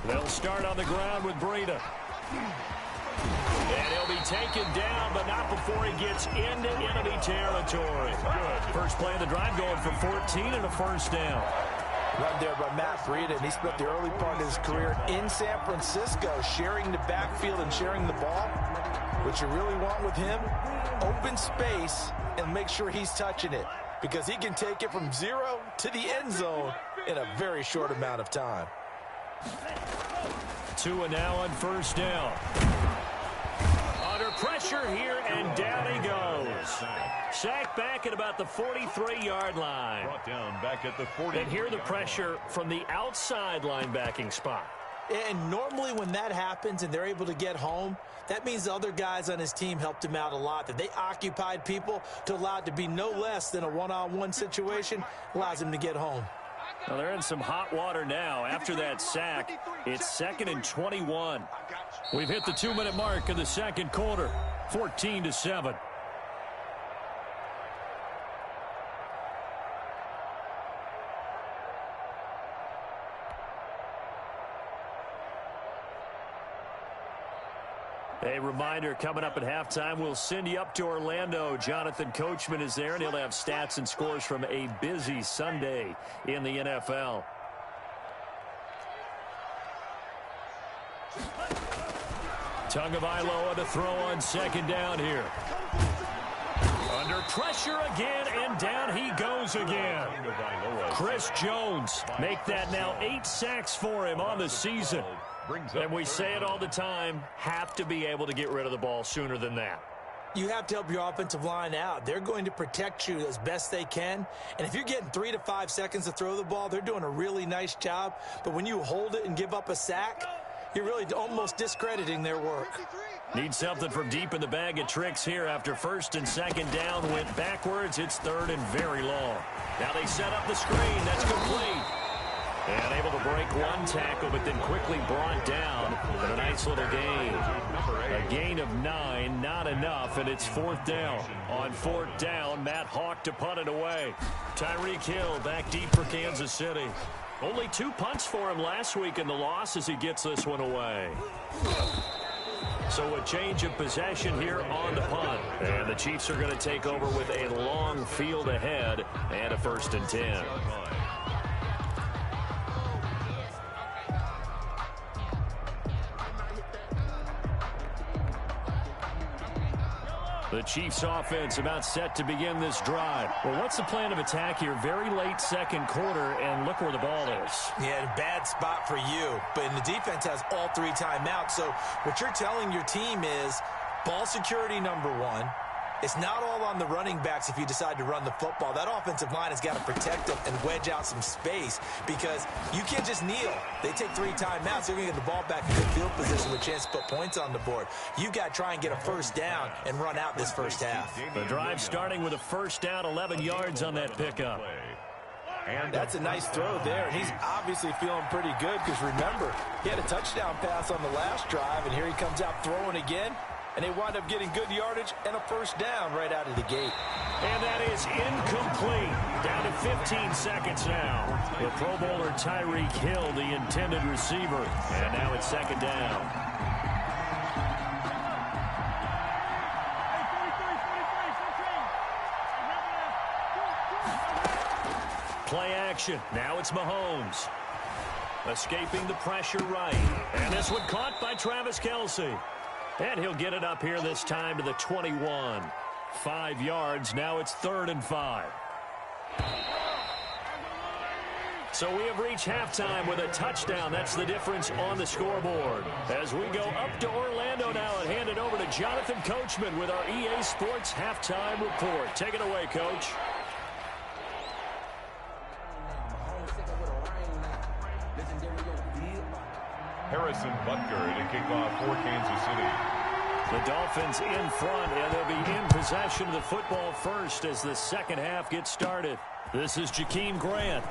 They'll start on the ground with Breida. And he'll be taken down, but not before he gets into enemy territory. Good. First play of the drive going for 14 and a first down. Run there by Matt Breida, and he spent the early part of his career in San Francisco sharing the backfield and sharing the ball. What you really want with him, open space and make sure he's touching it, because he can take it from 0 to the end zone in a very short amount of time. Tua now on first down. Under pressure here, and down he goes. Sacked back at about the 43-yard line. Brought down back at the 40. And here the pressure from the outside linebacking spot. And normally when that happens and they're able to get home, that means the other guys on his team helped him out a lot. That they occupied people to allow it to be no less than a one-on-one situation, allows him to get home. Well, they're in some hot water now. After that sack, it's 2nd and 21. We've hit the 2-minute mark of the second quarter, 14-7. A reminder, coming up at halftime, we'll send you up to Orlando. Jonathan Coachman is there, and he'll have stats and scores from a busy Sunday in the NFL. Tagovailoa to throw on second down here. Under pressure again, and down he goes again. Chris Jones, make that now 8 sacks for him on the season. And we say it all the time, have to be able to get rid of the ball sooner than that. You have to help your offensive line out. They're going to protect you as best they can. And if you're getting 3 to 5 seconds to throw the ball, they're doing a really nice job. But when you hold it and give up a sack, you're really almost discrediting their work. Need something from deep in the bag of tricks here after first and second down went backwards. It's third and very long. Now they set up the screen. That's complete. And able to break one tackle, but then quickly brought down. But a nice little gain. A gain of 9, not enough, and it's 4th down. On 4th down, Matt Hawk to punt it away. Tyreek Hill back deep for Kansas City. Only 2 punts for him last week in the loss as he gets this one away. So a change of possession here on the punt. And the Chiefs are going to take over with a long field ahead and a 1st and 10. The Chiefs offense about set to begin this drive. Well, what's the plan of attack here? Very late second quarter, and look where the ball is. Yeah, bad spot for you. But the defense has all 3 timeouts. So what you're telling your team is ball security number 1. It's not all on the running backs if you decide to run the football. That offensive line has got to protect them and wedge out some space, because you can't just kneel. They take 3 timeouts. They're going to get the ball back in good field position with a chance to put points on the board. You got to try and get a first down and run out this first half. The drive starting with a first down, 11 yards on that pickup. And that's a nice throw there, and he's obviously feeling pretty good, because remember, he had a touchdown pass on the last drive, and here he comes out throwing again. And they wind up getting good yardage and a first down right out of the gate. And that is incomplete. Down to 15 seconds now. The Pro Bowler Tyreek Hill, the intended receiver. And now it's 2nd down. Play action. Now it's Mahomes. Escaping the pressure right. And this one caught by Travis Kelce. And he'll get it up here this time to the 21. 5 yards. Now it's 3rd and 5. So we have reached halftime with a touchdown. That's the difference on the scoreboard. As we go up to Orlando now and hand it over to Jonathan Coachman with our EA Sports Halftime Report. Take it away, Coach. Harrison Butker to kick off for Kansas City. The Dolphins in front, and they'll be in possession of the football first as the second half gets started. This is Jakeem Grant.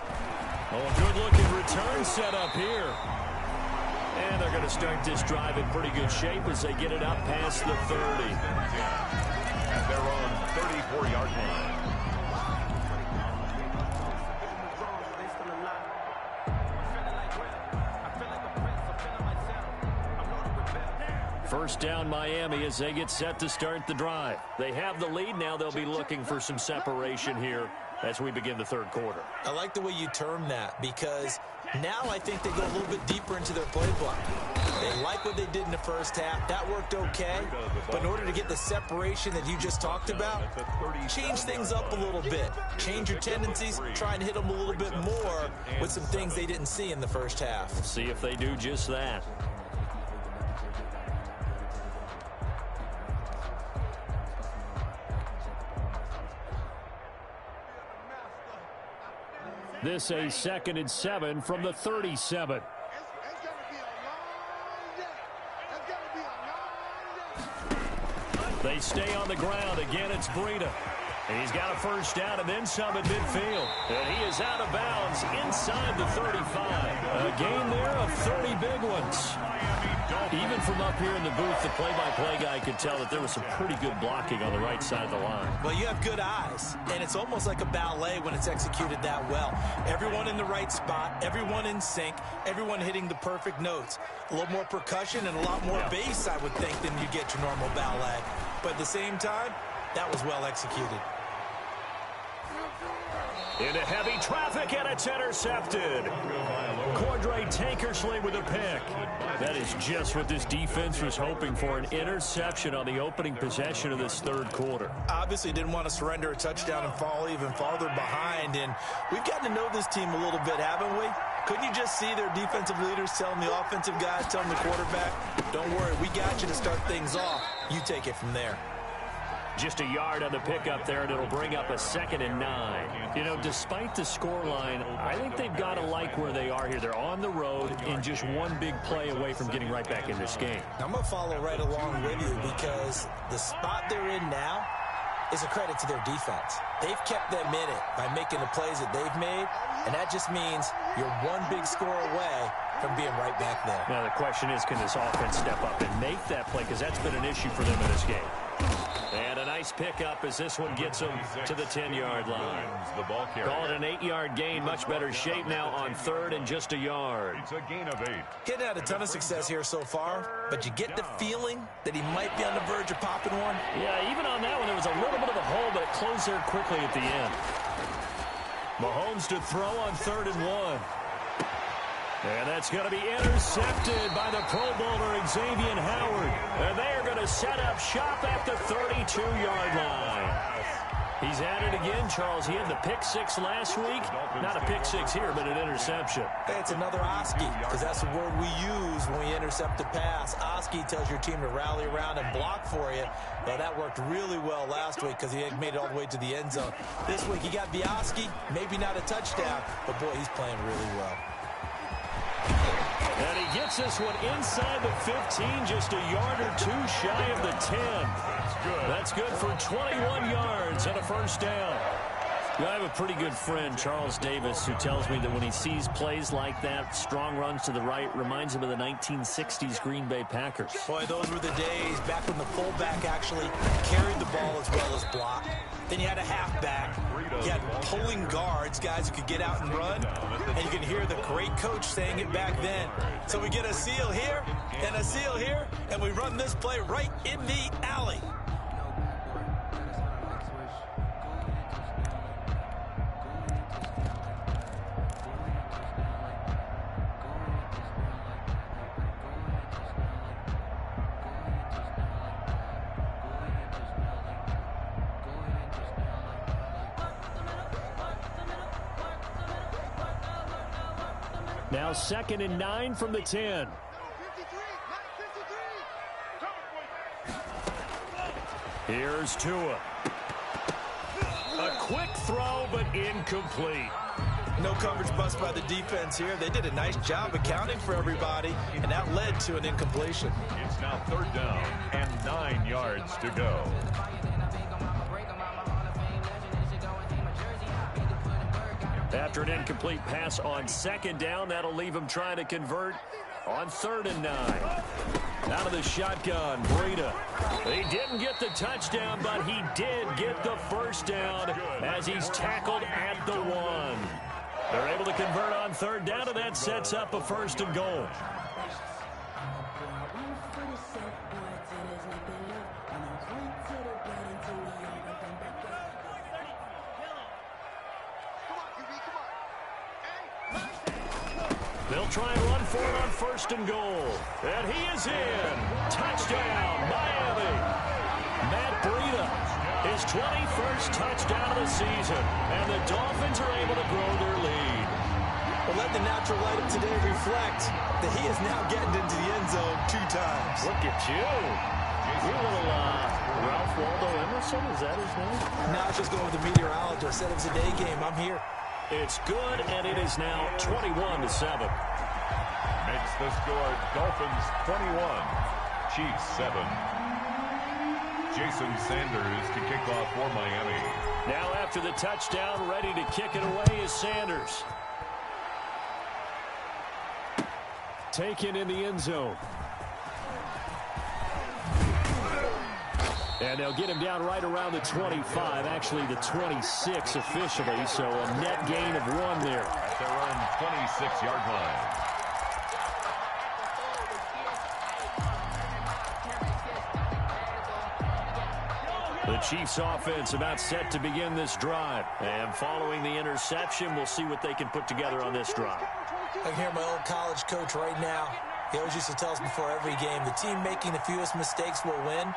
Oh, good-looking return set up here. And they're going to start this drive in pretty good shape as they get it up past the 30. At their own 34-yard line. First down Miami as they get set to start the drive. They have the lead. Now they'll be looking for some separation here as we begin the third quarter. I like the way you term that, because now I think they go a little bit deeper into their playbook. They like what they did in the first half. That worked okay. But in order to get the separation that you just talked about, change things up a little bit. Change your tendencies. Try and hit them a little bit more with some things they didn't see in the first half. We'll see if they do just that. This a 2nd and 7 from the 37. They stay on the ground. Again, it's Breida. And he's got a first down and then some at midfield. And he is out of bounds inside the 35. A gain there of 30 big ones. Even from up here in the booth, the play-by-play guy could tell that there was some pretty good blocking on the right side of the line. Well, you have good eyes, and it's almost like a ballet when it's executed that well. Everyone in the right spot, everyone in sync, everyone hitting the perfect notes. A little more percussion and a lot more bass, I would think, than you get your normal ballet. But at the same time, that was well executed. Into heavy traffic, and it's intercepted. Cordray Tankersley with a pick. That is just what this defense was hoping for, an interception on the opening possession of this third quarter. Obviously didn't want to surrender a touchdown and fall even farther behind, and we've gotten to know this team a little bit, haven't we? Couldn't you just see their defensive leaders telling the offensive guys, telling the quarterback, don't worry, we got you to start things off. You take it from there. Just a yard on the pickup there, and it'll bring up a 2nd and 9. You know, despite the scoreline, I think they've got to like where they are here. They're on the road and just one big play away from getting right back in this game. I'm going to follow right along with you, because the spot they're in now is a credit to their defense. They've kept them in it by making the plays that they've made, and that just means you're one big score away from being right back there. Now the question is, can this offense step up and make that play, because that's been an issue for them in this game. And a nice pickup as this one gets them to the 10-yard line. Call it an 8-yard gain. Much better shape now on 3rd and just a yard. It's a gain of 8. Getting had a ton of success here so far, but you get the feeling that he might be on the verge of popping one. Yeah, even on that one, there was a little bit of a hole, but it closed there quickly at the end. Mahomes to throw on 3rd and 1. And that's going to be intercepted by the Pro Bowler Xavier Howard. And they are going to set up shop at the 32-yard line. He's at it again, Charles. He had the pick 6 last week. Not a pick 6 here, but an interception. Hey, it's another Oski, because that's the word we use when we intercept a pass. Oski tells your team to rally around and block for you. Well, that worked really well last week because he had made it all the way to the end zone. This week he got the Oski, maybe not a touchdown, but boy, he's playing really well. And he gets this one inside the 15, just a yard or two shy of the 10. That's good for 21 yards and a first down. I have a pretty good friend, Charles Davis, who tells me that when he sees plays like that, strong runs to the right, reminds him of the 1960s Green Bay Packers. Boy, those were the days back when the fullback actually carried the ball as well as blocked. Then you had a halfback. You had pulling guards, guys who could get out and run. And you can hear the great coach saying it back then. So we get a seal here and a seal here, and we run this play right in the alley. Now 2nd and 9 from the 10. Here's Tua. A quick throw, but incomplete. No coverage bust by the defense here. They did a nice job accounting for everybody, and that led to an incompletion. It's now 3rd down and 9 yards to go. After an incomplete pass on 2nd down, that'll leave him trying to convert on 3rd and 9. Out of the shotgun, Breida. He didn't get the touchdown, but he did get the first down as he's tackled at the 1. They're able to convert on 3rd down, and that sets up a 1st and goal. They'll try and run for it on 1st and goal. And he is in. Touchdown, Miami. Matt Breida, his 21st touchdown of the season. And the Dolphins are able to grow their lead. Well, let the natural light of today reflect that he is now getting into the end zone 2 times. Look at you. You're a little Ralph Waldo Emerson, is that his name? Now I was just going with the meteorologist. Said it was a day game. I'm here. It's good, and it is now 21-7. Makes the score Dolphins 21, Chiefs 7. Jason Sanders to kick off for Miami. Now after the touchdown, ready to kick it away is Sanders. Taken in the end zone. And they'll get him down right around the 25, actually the 26 officially, so a net gain of 1 there. At their own 26-yard line. The Chiefs offense about set to begin this drive. And following the interception, we'll see what they can put together on this drive. I can hear my old college coach right now. He always used to tell us before every game, the team making the fewest mistakes will win.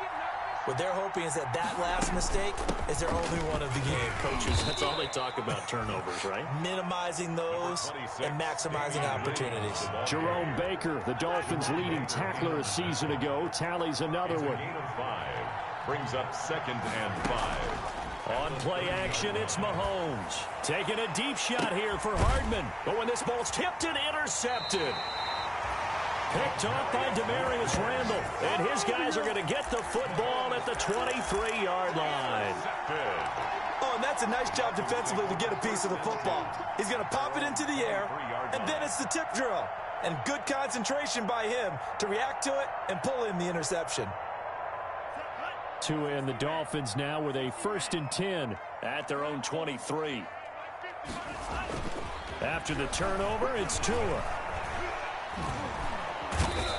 What they're hoping is that last mistake is their only one of the game. Coaches, that's all they talk about, turnovers, right? Minimizing those and maximizing opportunities. Jerome Baker, the Dolphins' leading tackler a season ago, tallies another one. Gain of 5. Brings up 2nd and 5. On play action, it's Mahomes. Taking a deep shot here for Hardman. But when this ball's tipped and intercepted. Picked off by Demarius Randall. And his guys are going to get the football at the 23-yard line. Oh, and that's a nice job defensively to get a piece of the football. He's going to pop it into the air, and then it's the tip drill. And good concentration by him to react to it and pull in the interception. Tua and the Dolphins now with a 1st and 10 at their own 23. After the turnover, it's Tua.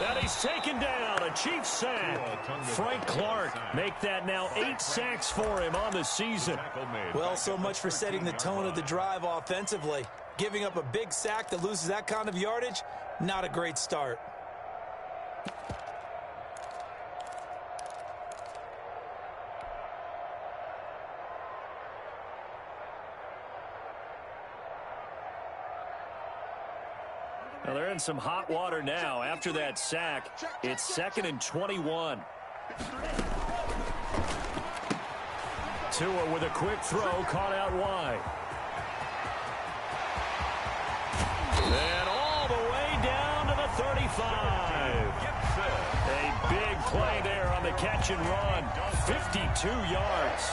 And he's taken down, a Chiefs sack. Frank Clark make that now 8 sacks for him on the season. Well, so much for setting the tone of the drive offensively. Giving up a big sack that loses that kind of yardage, not a great start. Now they're in some hot water now. After that sack, it's 2nd and 21. Tua with a quick throw, caught out wide. And all the way down to the 35. A big play there on the catch and run. 52 yards.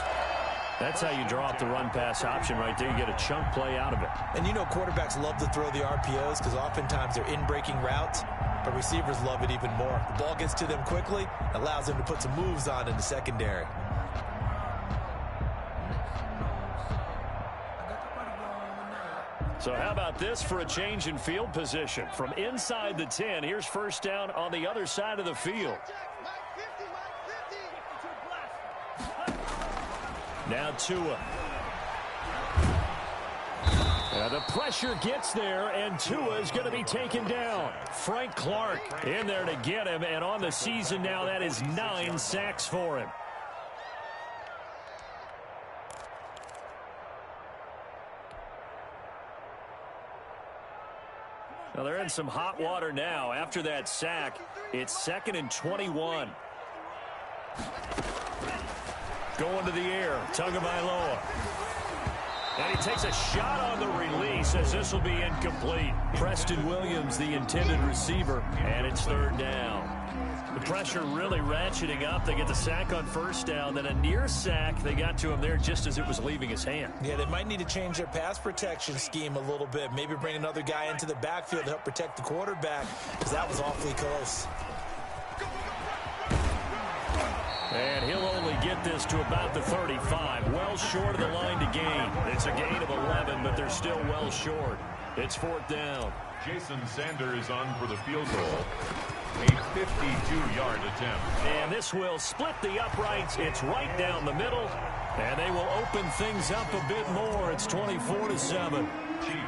That's how you draw up the run-pass option right there. You get a chunk play out of it. And you know quarterbacks love to throw the RPOs because oftentimes they're in-breaking routes, but receivers love it even more. The ball gets to them quickly, allows them to put some moves on in the secondary. So how about this for a change in field position? From inside the 10, here's 1st down on the other side of the field. Now Tua. The pressure gets there, and Tua is going to be taken down. Frank Clark in there to get him, and on the season now, that is 9 sacks for him. Now they're in some hot water now. After that sack, it's 2nd and 21. Going to the air, Tagovailoa. And he takes a shot on the release as this will be incomplete. Preston Williams, the intended receiver, and it's 3rd down. The pressure really ratcheting up. They get the sack on 1st down, then a near sack. They got to him there just as it was leaving his hand. Yeah, they might need to change their pass protection scheme a little bit. Maybe bring another guy into the backfield to help protect the quarterback, because that was awfully close. And he'll only get this to about the 35. Well short of the line to gain. It's a gain of 11, but they're still well short. It's 4th down. Jason Sanders on for the field goal. A 52-yard attempt. And this will split the uprights. It's right down the middle. And they will open things up a bit more. It's 24-7.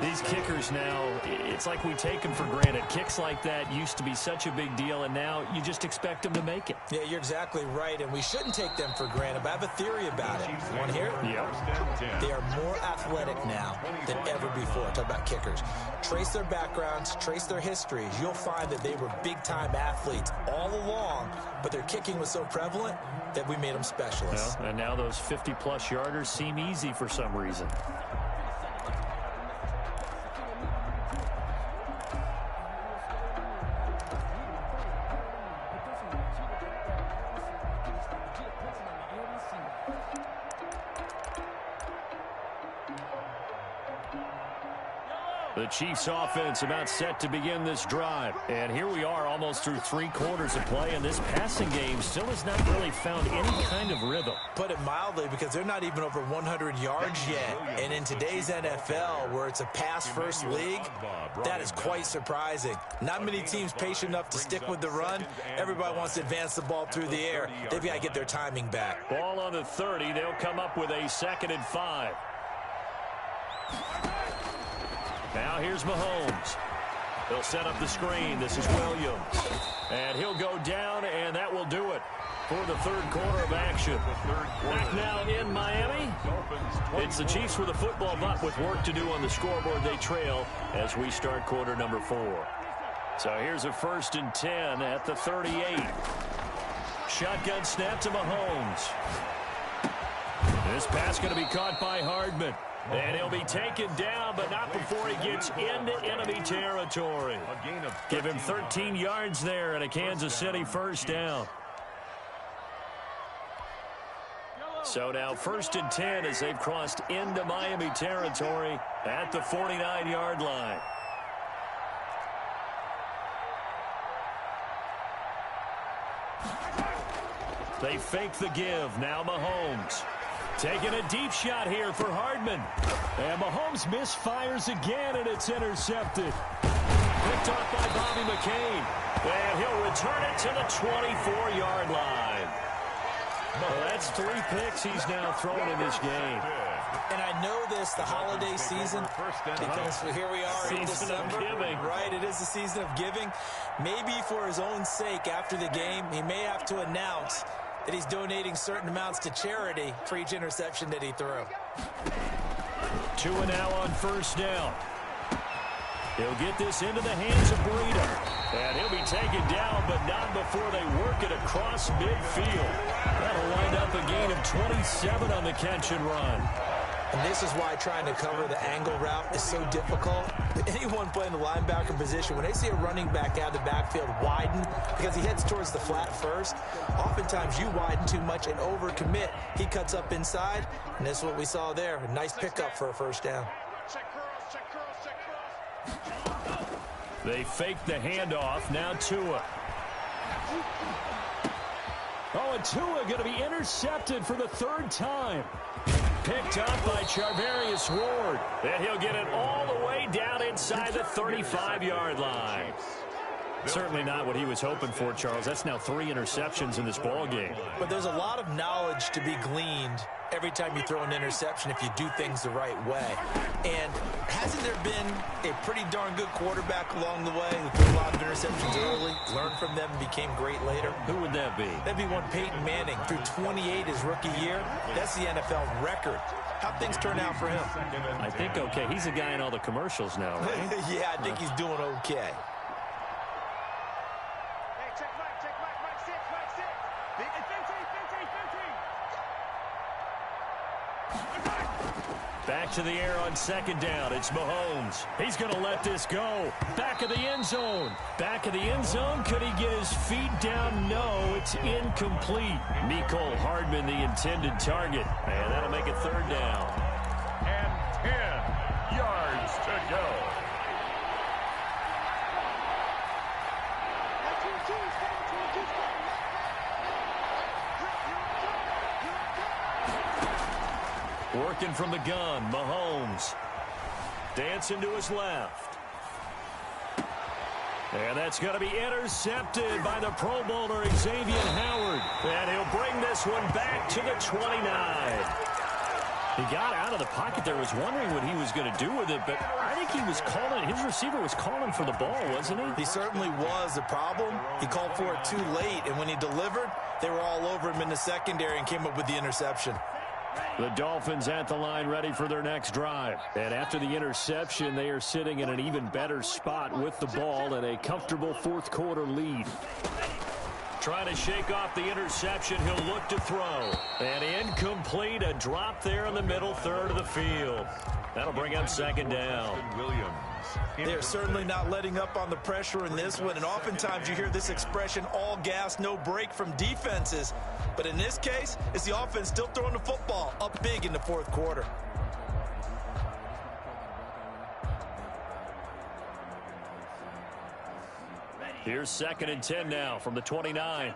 These kickers now, it's like we take them for granted. Kicks like that used to be such a big deal, and now you just expect them to make it. Yeah, you're exactly right, and we shouldn't take them for granted, but I have a theory about it. Want to hear it? Yeah. They are more athletic now than ever before. Talk about kickers. Trace their backgrounds, trace their histories. You'll find that they were big-time athletes all along, but their kicking was so prevalent that we made them specialists. Well, and now those 50-plus yarders seem easy for some reason. The Chiefs offense about set to begin this drive. And here we are almost through 3 quarters of play, and this passing game still has not really found any kind of rhythm. Put it mildly, because they're not even over 100 yards yet. And in today's NFL, where it's a pass-first league, that is quite surprising. Not many teams patient enough to stick with the run. Everybody wants to advance the ball through the air. They've got to get their timing back. Ball on the 30. They'll come up with a 2nd and 5. Now here's Mahomes. He'll set up the screen. This is Williams. And he'll go down, and that will do it for the 3rd quarter of action. Back now in Miami. It's the Chiefs with a football, but with work to do on the scoreboard. They trail as we start quarter number 4. So here's a 1st and 10 at the 38. Shotgun snap to Mahomes. This pass going to be caught by Hardman. And he'll be taken down, but not before he gets into enemy territory. Give him 13 yards there and a Kansas City 1st down. So now 1st and 10 as they've crossed into Miami territory at the 49-yard line. They fake the give. Now Mahomes. Taking a deep shot here for Hardman. And Mahomes misfires again, and it's intercepted. Picked off by Bobby McCain. And he'll return it to the 24-yard line. Well, that's 3 picks he's now thrown in this game. And I know this, the holiday season, because here we are in December. Right, it is the season of giving. Maybe for his own sake after the game, he may have to announce that he's donating certain amounts to charity for each interception that he threw. 2 and now on 1st down. He'll get this into the hands of Breida. And he'll be taken down, but not before they work it across midfield. That'll wind up a gain of 27 on the catch and run. And this is why trying to cover the angle route is so difficult. Anyone playing the linebacker position, when they see a running back out of the backfield widen, because he heads towards the flat first, oftentimes you widen too much and overcommit. He cuts up inside, and this is what we saw there. A nice pickup for a 1st down. They fake the handoff. Now Tua. Oh, and Tua going to be intercepted for the 3rd time. Picked up by Charvarius Ward. And he'll get it all the way down inside the 35-yard line. Certainly not what he was hoping for, Charles. That's now 3 interceptions in this ball game. But there's a lot of knowledge to be gleaned every time you throw an interception if you do things the right way. And hasn't there been a pretty darn good quarterback along the way who threw a lot of interceptions early, learned from them, and became great later? Who would that be? That'd be one Peyton Manning. Threw 28 his rookie year. That's the NFL record. How'd things turn out for him? I think okay. He's a guy in all the commercials now, right? Yeah, I think he's doing okay. Back to the air on 2nd down. It's Mahomes. He's going to let this go. Back of the end zone. Back of the end zone. Could he get his feet down? No, it's incomplete. Mecole Hardman, the intended target. And that'll make it 3rd down. And 10 yards to go. Working from the gun, Mahomes. Dancing to his left. And that's going to be intercepted by the Pro Bowler Xavier Howard. And he'll bring this one back to the 29. He got out of the pocket there, was wondering what he was going to do with it, but I think he was calling, his receiver was calling for the ball, wasn't he? He certainly was. The problem, he called for it too late, and when he delivered, they were all over him in the secondary and came up with the interception. The Dolphins at the line ready for their next drive. And after the interception, they are sitting in an even better spot with the ball and a comfortable fourth quarter lead. Trying to shake off the interception. He'll look to throw. And incomplete. A drop there in the middle third of the field. That'll bring up second down. They're certainly not letting up on the pressure in this one. And oftentimes you hear this expression, all gas, no break from defenses. But in this case, it's the offense still throwing the football up big in the fourth quarter. Here's 2nd and 10 now from the 29.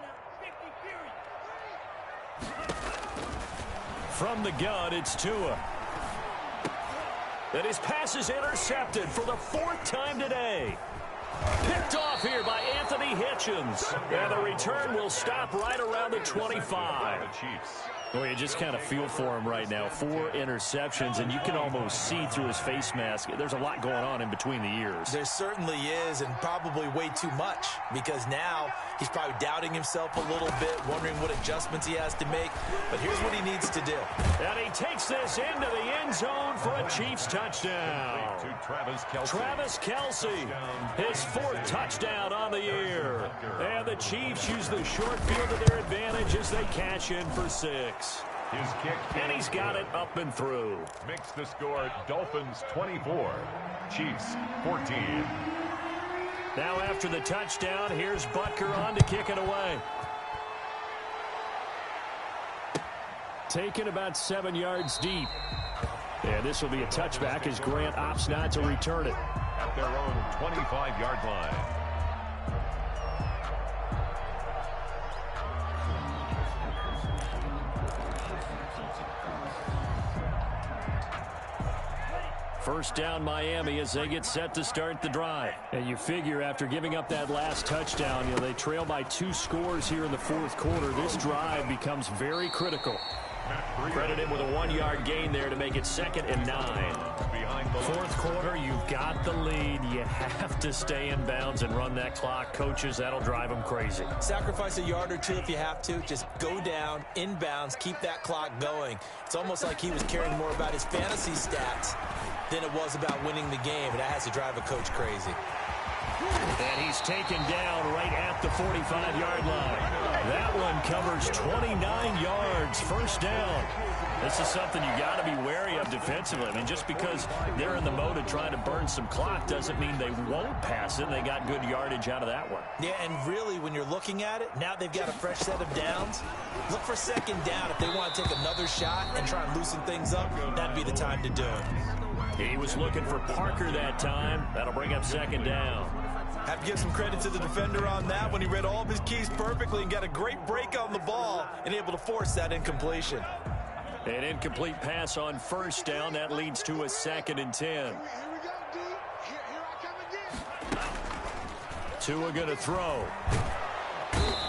From the gun, it's Tua. And his pass is intercepted for the 4th time today. Picked off here by Anthony Hitchens. And the return will stop right around the 25. Well, you just kind of feel for him right now. 4 interceptions, and you can almost see through his face mask. There's a lot going on in between the ears. There certainly is, and probably way too much, because now he's probably doubting himself a little bit, wondering what adjustments he has to make. But here's what he needs to do. And he takes this into the end zone for a Chiefs touchdown. Travis Kelce, his 4th touchdown on the year. And the Chiefs use the short field to their advantage as they cash in for 6. His kick. And he's got it up and through. Makes the score Dolphins 24, Chiefs 14. Now after the touchdown, here's Butker on to kick it away. Taken about 7 yards deep. And this will be a touchback as Grant opts not to return it. At their own 25-yard line. First down Miami as they get set to start the drive. And you figure after giving up that last touchdown, they trail by 2 scores here in the fourth quarter. This drive becomes very critical. Credit him with a 1-yard gain there to make it 2nd and 9. Fourth quarter, you've got the lead. You have to stay in bounds and run that clock. Coaches, that'll drive them crazy. Sacrifice a yard or 2 if you have to. Just go down, in bounds, keep that clock going. It's almost like he was caring more about his fantasy stats than it was about winning the game, and that has to drive a coach crazy. And he's taken down right at the 45-yard line. That one covers 29 yards, first down. This is something you got to be wary of defensively. I mean, just because they're in the mode of trying to burn some clock doesn't mean they won't pass it. They got good yardage out of that one. Yeah, and really, when you're looking at it, now they've got a fresh set of downs. Look for 2nd down. If they want to take another shot and try and loosen things up, that'd be the time to do it. He was looking for Parker that time. That'll bring up 2nd down. Have to give some credit to the defender on that when he read all of his keys perfectly and got a great break on the ball and able to force that incompletion. An incomplete pass on first down. That leads to a 2nd and 10. Tua going to throw.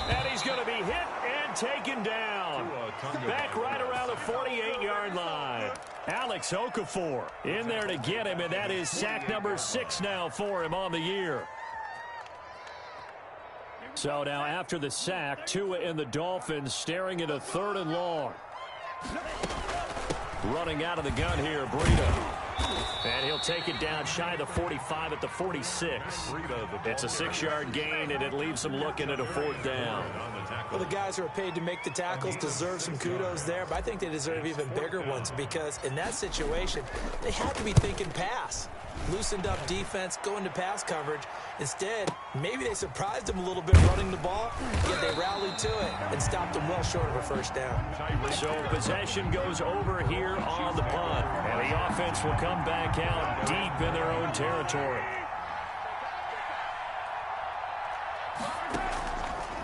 And he's going to be hit and taken down. Back right around the 48-yard line. Alex Okafor in there to get him, and that is sack number 6 now for him on the year. So now after the sack, Tua and the Dolphins staring at a 3rd and long. Running out of the gun here, Breida. And he'll take it down shy of the 45 at the 46. It's a 6-yard gain, and it leaves him looking at a 4th down. Well, the guys who are paid to make the tackles deserve some kudos there, but I think they deserve even bigger ones because in that situation, they had to be thinking pass. Loosened up defense, going to pass coverage. Instead, maybe they surprised him a little bit running the ball, yet they rallied to it and stopped him well short of a first down. So possession goes over here on the punt, and the offense will come back out deep in their own territory.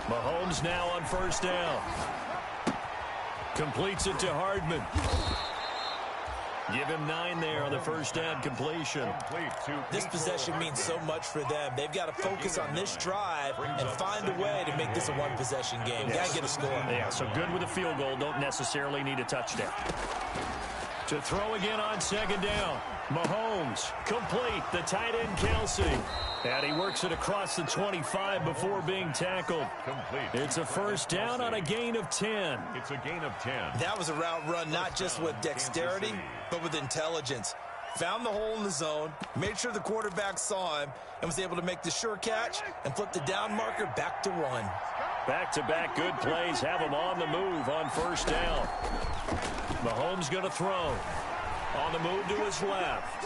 Mahomes now on first down. Completes it to Hardman. Give him 9 there on the first down completion. This possession means so much for them. They've got to focus on this drive and find a way to make this a one-possession game. Got to get a score. Yeah, so good with a field goal. Don't necessarily need a touchdown. To throw again on second down. Mahomes, complete, the tight end Kelsey. And he works it across the 25 before being tackled. Complete. It's a first down on a gain of 10. It's a gain of 10. That was a route run not just with dexterity, but with intelligence. Found the hole in the zone, made sure the quarterback saw him, and was able to make the sure catch and flip the down marker back to 1. Back-to-back good plays have him on the move on first down. Mahomes going to throw. On the move to his left.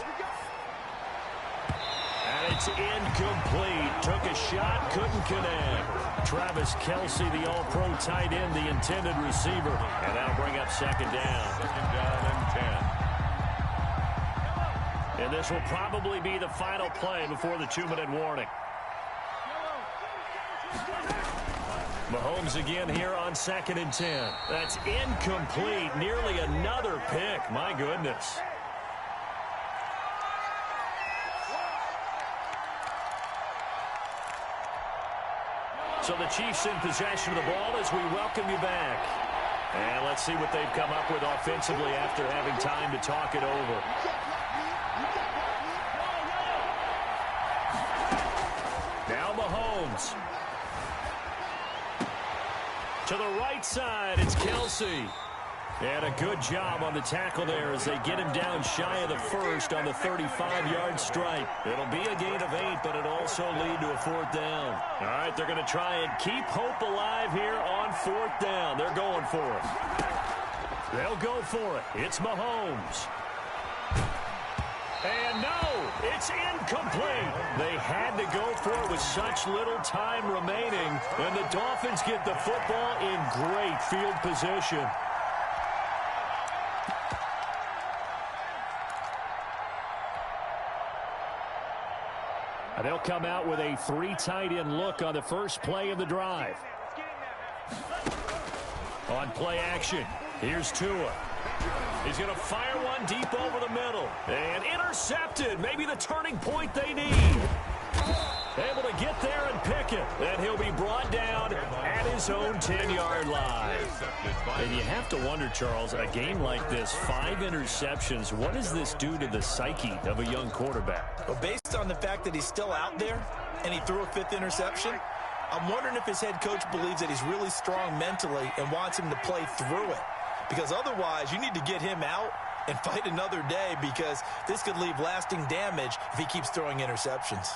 And it's incomplete. Took a shot, couldn't connect. Travis Kelsey, the all-pro tight end, the intended receiver. And that'll bring up second down. Second down and 10. And this will probably be the final play before the 2-minute warning. Mahomes again here on 2nd and 10. That's incomplete. Nearly another pick. My goodness. So the Chiefs in possession of the ball as we welcome you back. And let's see what they've come up with offensively after having time to talk it over. Now Mahomes. To the right side, it's Kelsey. And a good job on the tackle there as they get him down shy of the first on the 35-yard strike. It'll be a gain of 8, but it'll also lead to a 4th down. All right, they're going to try and keep hope alive here on 4th down. They're going for it. They'll go for it. It's Mahomes. And no, it's incomplete. They had to go for it with such little time remaining, and the Dolphins get the football in great field position. And they'll come out with a 3 tight end look on the first play of the drive. On play action, here's Tua. He's going to fire one deep over the middle. And intercepted. Maybe the turning point they need. Able to get there and pick it. And he'll be brought down at his own 10-yard line. And you have to wonder, Charles, a game like this, 5 interceptions, what does this do to the psyche of a young quarterback? Well, based on the fact that he's still out there and he threw a 5th interception, I'm wondering if his head coach believes that he's really strong mentally and wants him to play through it. Because otherwise, you need to get him out and fight another day, because this could leave lasting damage if he keeps throwing interceptions.